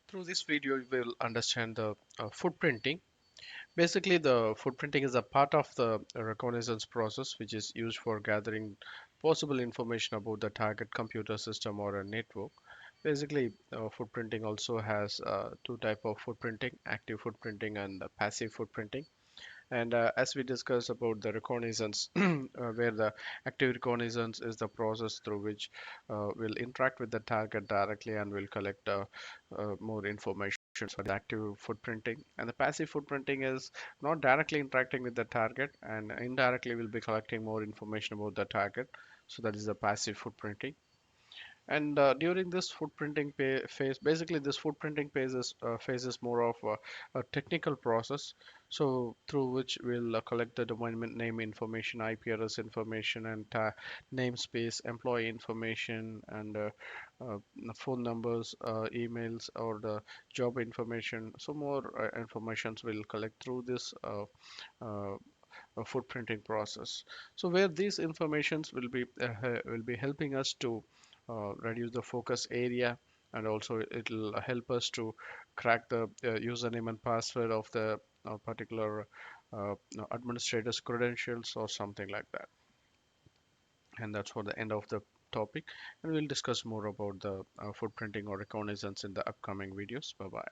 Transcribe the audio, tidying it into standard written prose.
Through this video, you will understand the footprinting. Basically, the footprinting is a part of the reconnaissance process, which is used for gathering possible information about the target computer system or a network. Basically, footprinting also has two type of footprinting: active footprinting and passive footprinting. And as we discussed about the reconnaissance, where the active reconnaissance is the process through which we'll interact with the target directly and will collect more information for the active footprinting. And the passive footprinting is not directly interacting with the target and indirectly will be collecting more information about the target. So that is the passive footprinting. And during this phase, basically this phase is more of a technical process. So through which we'll collect the name information, IP address information, and namespace, employee information, and phone numbers, emails, or the job information. So more informations will collect through this uh, footprinting process. So where these informations will be helping us to reduce the focus area, and also it'll help us to crack the username and password of the particular administrator's credentials or something like that. And that's for the end of the topic. And we'll discuss more about the footprinting or reconnaissance in the upcoming videos. Bye bye.